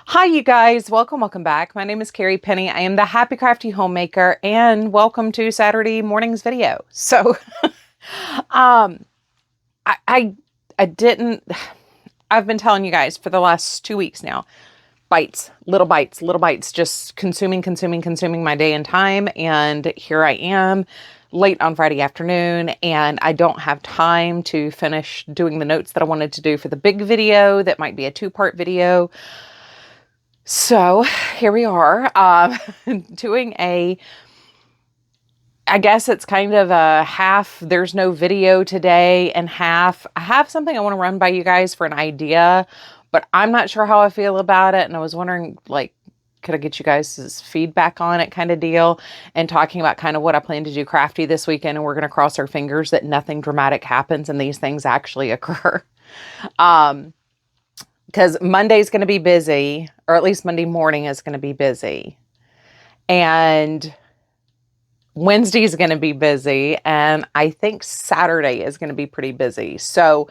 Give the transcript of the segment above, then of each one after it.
Hi, you guys. Welcome back. My name is Carrie Penny. I am the Happy Crafty Homemaker, and welcome to Saturday morning's video. So, um, I, I, I didn't. I've been telling you guys for the last 2 weeks now, little bites, just consuming my day and time. And here I am, late on Friday afternoon, and I don't have time to finish doing the notes that I wanted to do for the big video. That might be a 2-part video. So here we are, doing I guess it's kind of a half, there's no video today, and half, I have something I want to run by you guys for an idea, but I'm not sure how I feel about it. And I was wondering, like, could I get you guys' feedback on it kind of deal, and talking about kind of what I plan to do crafty this weekend. And we're going to cross our fingers that nothing dramatic happens and these things actually occur. Because Monday's going to be busy, or at least Monday morning is going to be busy. And Wednesday is going to be busy. And I think Saturday is going to be pretty busy. So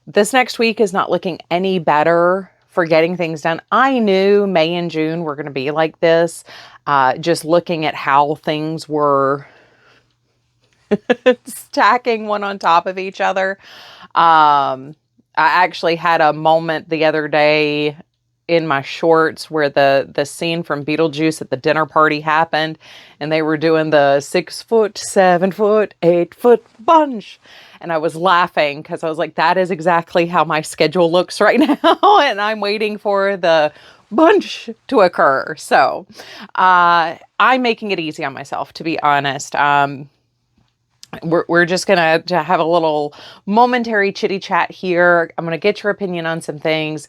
this next week is not looking any better for getting things done. I knew May and June were going to be like this. Just looking at how things were stacking one on top of each other. I actually had a moment the other day in my shorts where the scene from Beetlejuice at the dinner party happened, and they were doing the 6 foot, 7 foot, 8 foot bunch. And I was laughing because I was like, that is exactly how my schedule looks right now. And I'm waiting for the bunch to occur. So I'm making it easy on myself, to be honest. We're just going to have a little momentary chitty chat here. I'm going to get your opinion on some things,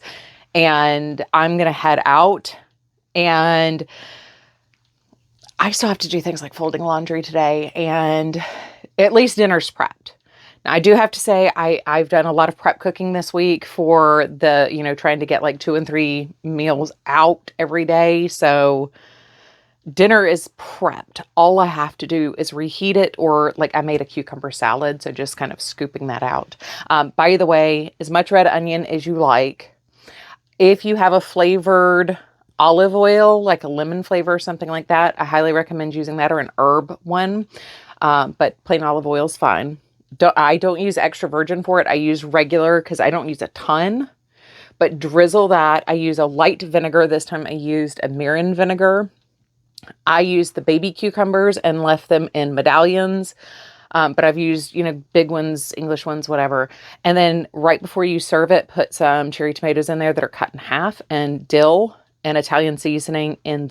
and I'm going to head out. And I still have to do things like folding laundry today, and at least dinner's prepped. Now, I do have to say I've done a lot of prep cooking this week for the, trying to get like 2 and 3 meals out every day. So dinner is prepped. All I have to do is reheat it, or like I made a cucumber salad, so just kind of scooping that out. By the way, as much red onion as you like. If you have a flavored olive oil, like a lemon flavor or something like that, I highly recommend using that, or an herb one. But plain olive oil is fine. I don't use extra virgin for it. I use regular because I don't use a ton. But drizzle that. I use a light vinegar. This time I used a Merino vinegar. I used the baby cucumbers and left them in medallions. But I've used, big ones, English ones, whatever. And then right before you serve it, put some cherry tomatoes in there that are cut in half, and dill and Italian seasoning and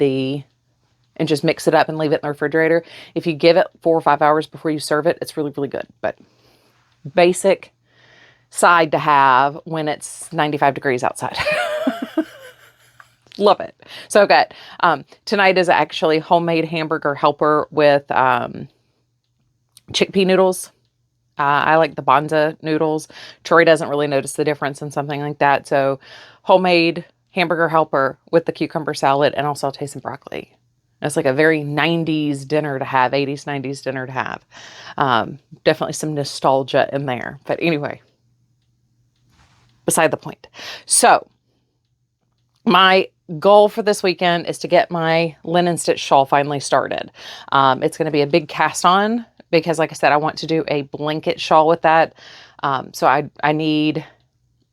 just mix it up and leave it in the refrigerator. If you give it 4 or 5 hours before you serve it, it's really, really good. But basic side to have when it's 95 degrees outside. Love it. So good. Tonight is actually homemade hamburger helper with chickpea noodles. I like the Bonza noodles. Troy doesn't really notice the difference in something like that. So homemade hamburger helper with the cucumber salad, and I'll saute some broccoli. It's like a very 90s dinner to have, 80s, 90s dinner to have. Definitely some nostalgia in there. But anyway, beside the point. So my goal for this weekend is to get my linen stitch shawl finally started. It's going to be a big cast on because, like I said, I want to do a blanket shawl with that. So I need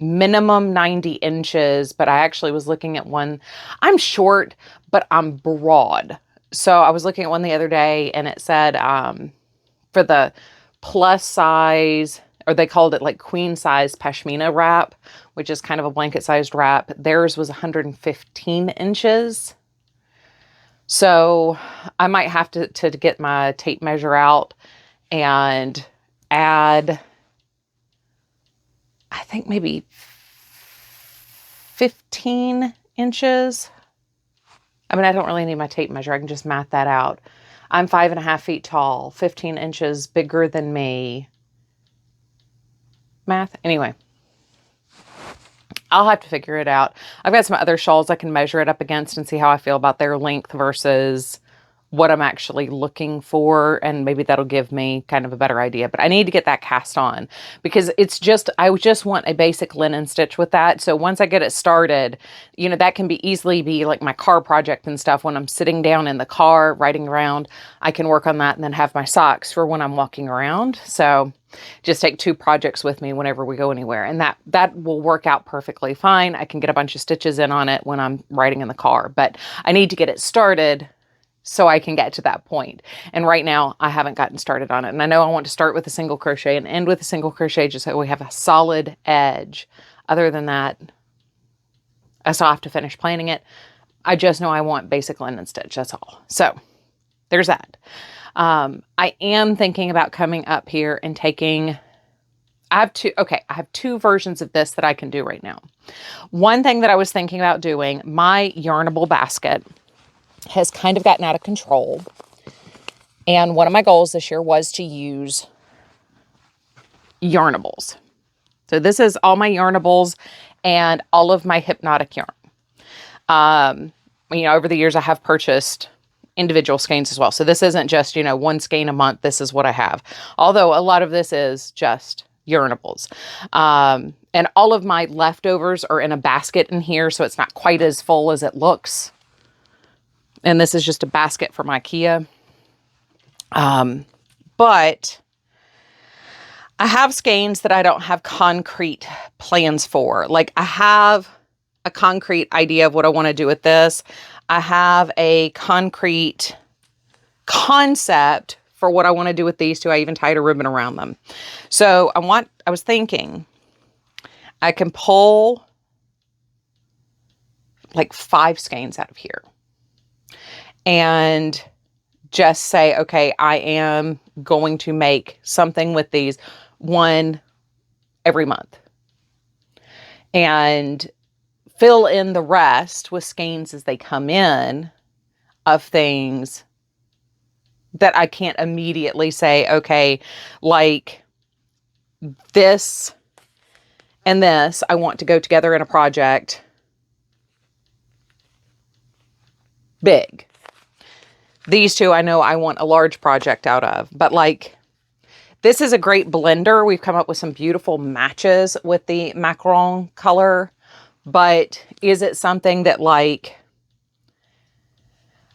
minimum 90 inches, but I actually was looking at one. I'm short, but I'm broad. So I was looking at one the other day, and it said for the plus size, or they called it like queen size pashmina wrap, which is kind of a blanket sized wrap. Theirs was 115 inches. So I might have to get my tape measure out and add, I think maybe 15 inches. I mean, I don't really need my tape measure. I can just math that out. I'm 5.5 feet tall, 15 inches bigger than me. Math. Anyway, I'll have to figure it out. I've got some other shawls I can measure it up against and see how I feel about their length versus what I'm actually looking for, and maybe that'll give me kind of a better idea. But I need to get that cast on, because it's just, I just want a basic linen stitch with that. So once I get it started, you know, that can be easily be like my car project and stuff. When I'm sitting down in the car riding around, I can work on that and then have my socks for when I'm walking around. So just take 2 projects with me whenever we go anywhere, and that will work out perfectly fine. I can get a bunch of stitches in on it when I'm riding in the car, but I need to get it started so I can get to that point. And right now I haven't gotten started on it. And I know I want to start with a single crochet and end with a single crochet, just so we have a solid edge. Other than that, I still have to finish planning it. I just know I want basic linen stitch. That's all. So there's that. I am thinking about coming up here and taking, I have 2 versions of this that I can do right now. One thing that I was thinking about doing, my yarnable basket has kind of gotten out of control. And one of my goals this year was to use yarnables. So this is all my yarnables and all of my hypnotic yarn. You know, over the years I have purchased individual skeins as well. So this isn't just, you know, 1 skein a month. This is what I have. Although a lot of this is just yarnables. And all of my leftovers are in a basket in here, so it's not quite as full as it looks. And this is just a basket from IKEA. But I have skeins that I don't have concrete plans for. Like, I have a concrete idea of what I want to do with this. I have a concrete concept for what I want to do with these 2. I even tied a ribbon around them. So I was thinking I can pull like 5 skeins out of here and just say, okay, I am going to make something with these, 1 every month, and fill in the rest with skeins as they come in of things that I can't immediately say, okay, like this and this, I want to go together in a project big. These 2, I know I want a large project out of, but like, this is a great blender. We've come up with some beautiful matches with the macaron color, but is it something that like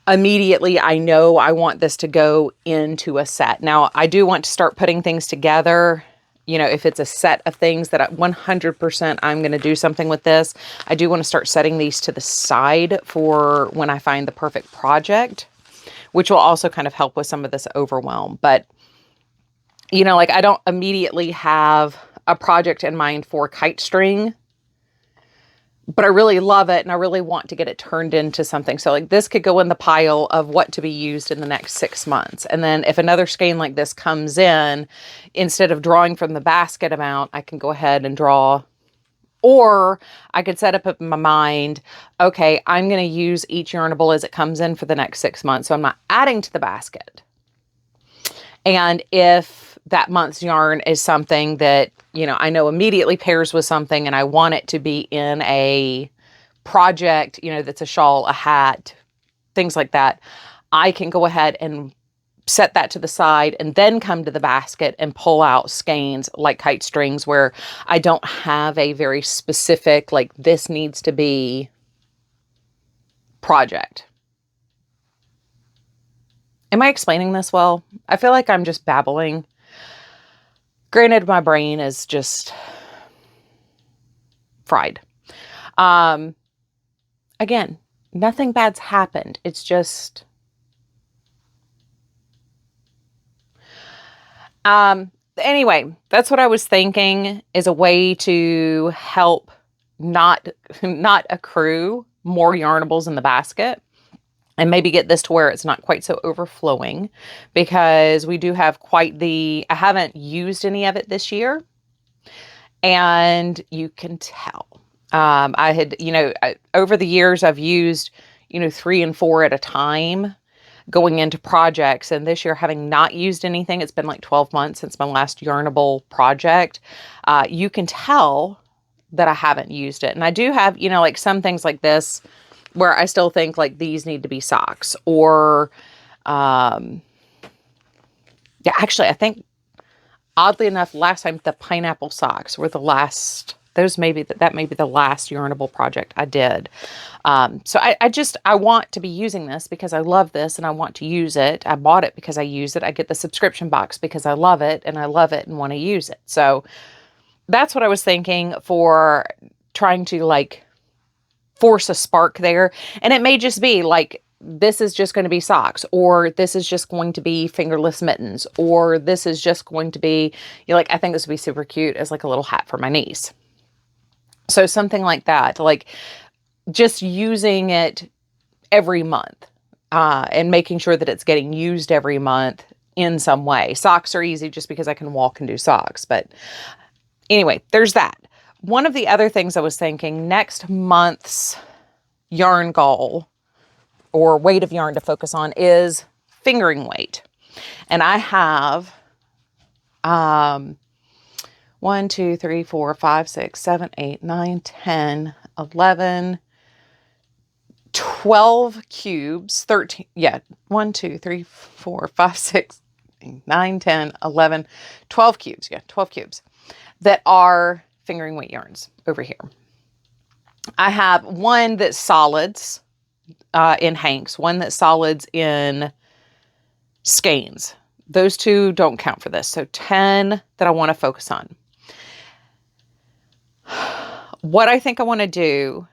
immediately I know I want this to go into a set? Now, I do want to start putting things together. You know, if it's a set of things that 100% I'm going to do something with this, I do want to start setting these to the side for when I find the perfect project, which will also kind of help with some of this overwhelm. But, you know, like, I don't immediately have a project in mind for kite string, but I really love it and I really want to get it turned into something. So like, this could go in the pile of what to be used in the next 6 months. And then if another skein like this comes in, instead of drawing from the basket amount, I can go ahead and draw. Or I could set up in my mind, okay, I'm going to use each yarnable as it comes in for the next 6 months. So I'm not adding to the basket. And if that month's yarn is something that, you know, I know immediately pairs with something and I want it to be in a project, you know, that's a shawl, a hat, things like that, I can go ahead and set that to the side and then come to the basket and pull out skeins like kite strings, where I don't have a very specific, like, this needs to be project. Am I explaining this well? I feel like I'm just babbling. Granted, my brain is just fried. Again, nothing bad's happened. It's just, anyway, that's what I was thinking, is a way to help not accrue more yarnables in the basket, and maybe get this to where it's not quite so overflowing, because we do have quite the, I haven't used any of it this year, and you can tell. I had, you know, over the years I've used, you know, 3 and 4 at a time going into projects, and this year, having not used anything, it's been like 12 months since my last yarnable project. You can tell that I haven't used it. And I do have, you know, like some things like this where I still think like these need to be socks, or Yeah, actually, I think oddly enough, last time the pineapple socks were the last, that may be the last yarnable project I did. So I want to be using this because I love this and I want to use it. I bought it because I use it. I get the subscription box because I love it and want to use it. So that's what I was thinking for trying to like force a spark there. And it may just be like, this is just going to be socks, or this is just going to be fingerless mittens, or this is just going to be, like, I think this would be super cute as like a little hat for my niece. So something like that, like just using it every month, and making sure that it's getting used every month in some way. Socks are easy just because I can walk and do socks. But anyway, there's that. One of the other things I was thinking, next month's yarn goal or weight of yarn to focus on is fingering weight. And I have 1, 2, 3, 4, 5, 6, 7, 8, 9, 10, 11, 12 cubes, 13, yeah, 1, 2, 3, 4, 5, 6, 9, 10, 11, 12 cubes, yeah, 12 cubes that are fingering weight yarns over here. I have one that's solids, in hanks, one that's solids in skeins. Those two don't count for this. So 10 that I want to focus on. What I think I want to do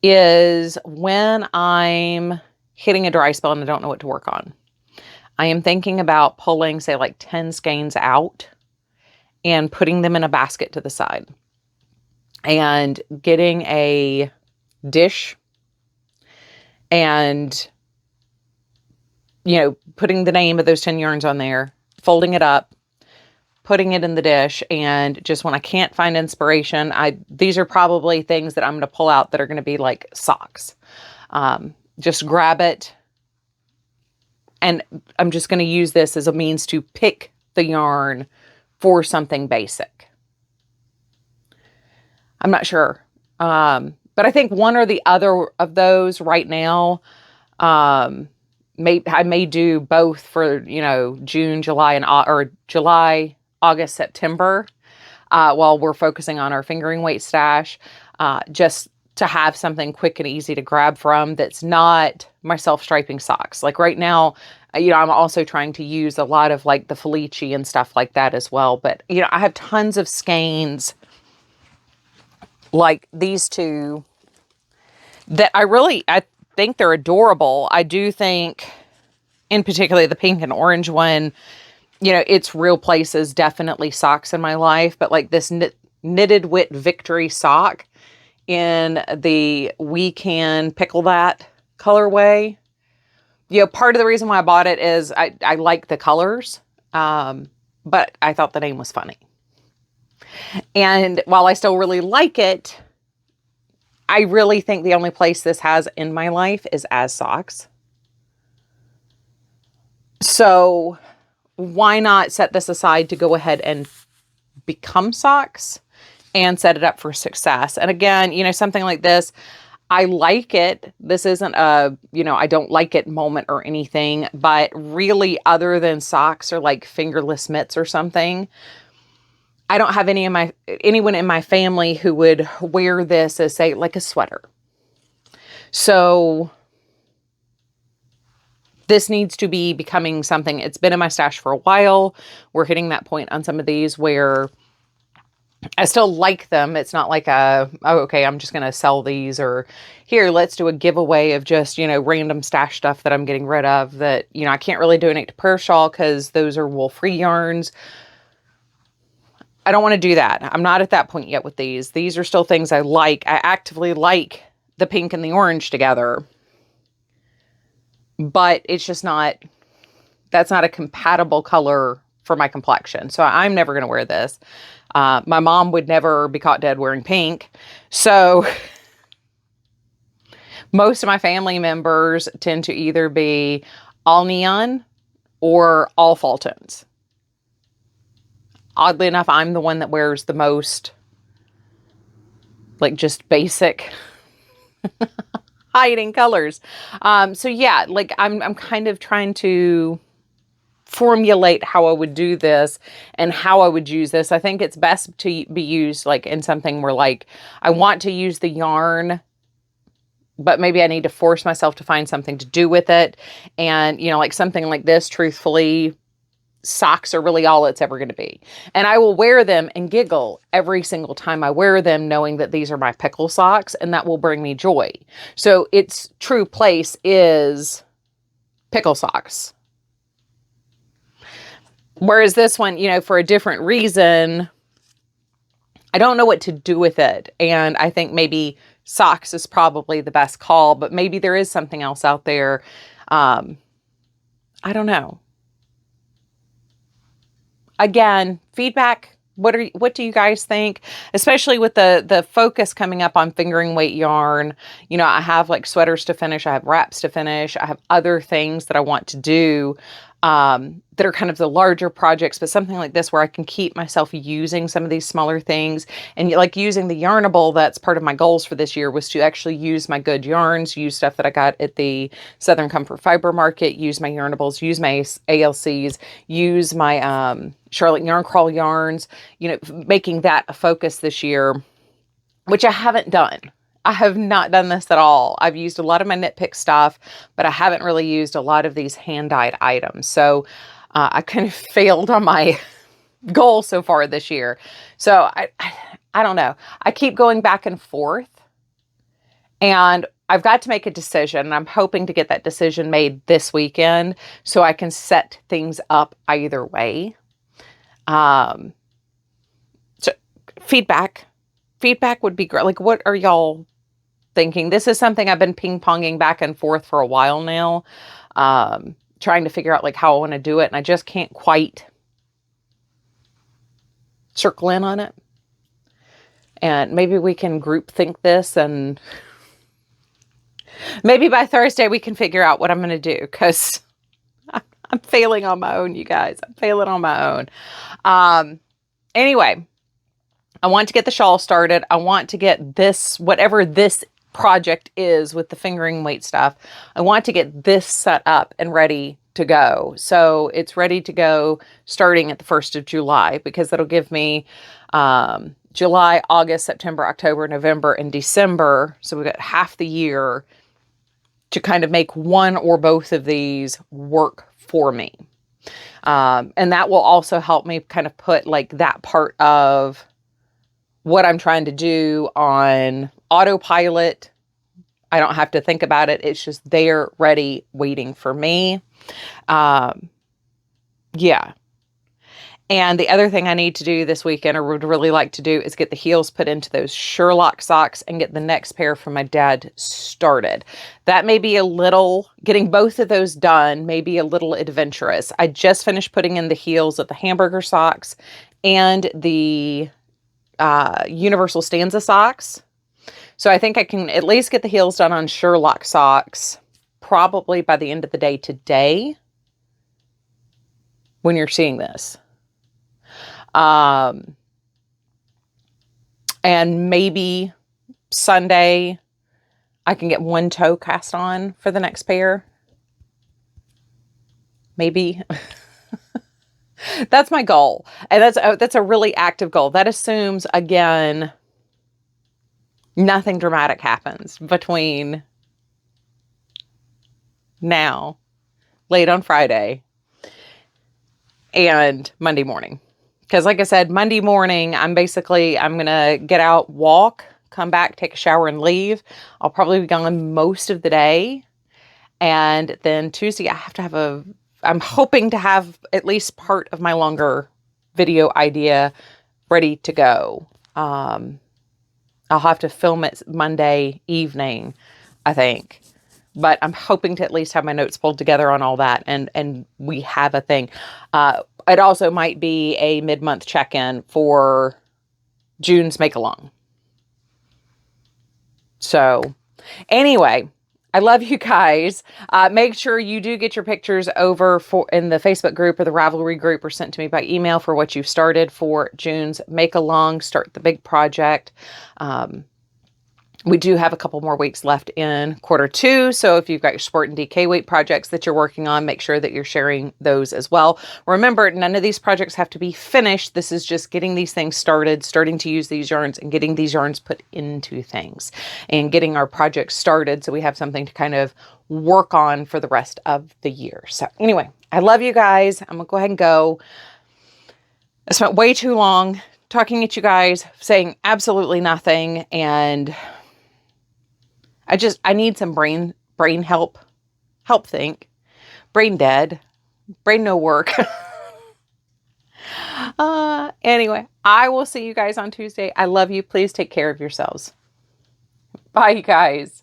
is when I'm hitting a dry spell and I don't know what to work on, I am thinking about pulling, say, like 10 skeins out and putting them in a basket to the side and getting a dish and, putting the name of those 10 yarns on there, folding it up, putting it in the dish. And just when I can't find inspiration, these are probably things that I'm going to pull out that are going to be like socks. Just grab it. And I'm just going to use this as a means to pick the yarn for something basic. I'm not sure. But I think one or the other of those right now, I may do both for, June, July, or July, August, September, while we're focusing on our fingering weight stash, just to have something quick and easy to grab from that's not my self-striping socks. Like right now, I'm also trying to use a lot of like the Felici and stuff like that as well. But, I have tons of skeins like these two that I think they're adorable. I do think, in particular, the pink and orange one, its real place is definitely socks in my life. But like this knitted wit victory sock in the We Can Pickle That colorway. Part of the reason why I bought it is I like the colors, but I thought the name was funny. And while I still really like it, I really think the only place this has in my life is as socks. So why not set this aside to go ahead and become socks and set it up for success? And again, something like this, I like it. This isn't a, I don't like it moment or anything, but really other than socks or like fingerless mitts or something, I don't have anyone in my family who would wear this as, say, like a sweater. So this needs to be becoming something. It's been in my stash for a while. We're hitting that point on some of these where I still like them. It's not like okay, I'm just going to sell these, or here, let's do a giveaway of just, random stash stuff that I'm getting rid of that, I can't really donate to Purse Shawl because those are wool-free yarns. I don't want to do that. I'm not at that point yet with these. These are still things I like. I actively like the pink and the orange together. But it's just that's not a compatible color for my complexion. So I'm never going to wear this. My mom would never be caught dead wearing pink. So most of my family members tend to either be all neon or all fall tones. Oddly enough, I'm the one that wears the most, like, just basic hiding colors. So yeah, like I'm kind of trying to formulate how I would do this and how I would use this. I think it's best to be used like in something where like I want to use the yarn, but maybe I need to force myself to find something to do with it. And, you know, like something like this, truthfully, socks are really all it's ever going to be. And I will wear them and giggle every single time I wear them, knowing that these are my pickle socks and that will bring me joy. So its true place is pickle socks. Whereas this one, you know, for a different reason, I don't know what to do with it. And I think maybe socks is probably the best call, but maybe there is something else out there. I don't know. Again, feedback. What do you guys think? Especially with the focus coming up on fingering weight yarn. You know, I have like sweaters to finish. I have wraps to finish. I have other things that I want to do that are kind of the larger projects, but something like this where I can keep myself using some of these smaller things. And like using the Yarnable, that's part of my goals for this year, was to actually use my good yarns, use stuff that I got at the Southern Comfort Fiber Market, use my Yarnables, use my ALCs, use my Charlotte Yarn Crawl yarns, you know, making that a focus this year, which I haven't done. I have not done this at all. I've used a lot of my Knit Pick stuff, but I haven't really used a lot of these hand-dyed items. So I kind of failed on my goal so far this year. So I don't know. I keep going back and forth, and I've got to make a decision. And I'm hoping to get that decision made this weekend so I can set things up either way. So feedback would be great. Like, what are y'all thinking? This is something I've been ping-ponging back and forth for a while now, trying to figure out like how I want to do it. And I just can't quite circle in on it. And maybe we can group think this, and maybe by Thursday we can figure out what I'm going to do, because I'm failing on my own, you guys. I'm failing on my own. Anyway, I want to get the shawl started. I want to get this, whatever this project is with the fingering weight stuff, I want to get this set up and ready to go. So it's ready to go starting at the 1st of July, because that'll give me July, August, September, October, November, and December. So we've got half the year to kind of make one or both of these work for me. And that will also help me kind of put like that part of what I'm trying to do on autopilot. I don't have to think about it. It's just there, ready, waiting for me. Yeah. And the other thing I need to do this weekend, or would really like to do, is get the heels put into those Sherlock socks and get the next pair for my dad started. That may be a little, getting both of those done may be a little adventurous. I just finished putting in the heels of the hamburger socks and the Universal Stanza socks. So I think I can at least get the heels done on Sherlock socks probably by the end of the day today when you're seeing this. And maybe Sunday I can get one toe cast on for the next pair. Maybe. That's my goal. And that's a really active goal. That assumes, again, nothing dramatic happens between now, late on Friday, and Monday morning. Because like I said, Monday morning, I'm going to get out, walk, come back, take a shower, and leave. I'll probably be gone most of the day. And then Tuesday, I'm hoping to have at least part of my longer video idea ready to go. I'll have to film it Monday evening, I think. But I'm hoping to at least have my notes pulled together on all that, and we have a thing. It also might be a mid-month check-in for June's Make-Along. So, anyway, I love you guys. Make sure you do get your pictures over in the Facebook group or the Ravelry group, or sent to me by email for what you've started for June's Make-Along. Start the big project. We do have a couple more weeks left in Q2. So if you've got your sport and DK weight projects that you're working on, make sure that you're sharing those as well. Remember, none of these projects have to be finished. This is just getting these things started, starting to use these yarns and getting these yarns put into things and getting our projects started so we have something to kind of work on for the rest of the year. So anyway, I love you guys. I'm gonna go ahead and go. I spent way too long talking at you guys, saying absolutely nothing, and I need some brain help think, brain dead, brain no work. Anyway, I will see you guys on Tuesday. I love you. Please take care of yourselves. Bye, you guys.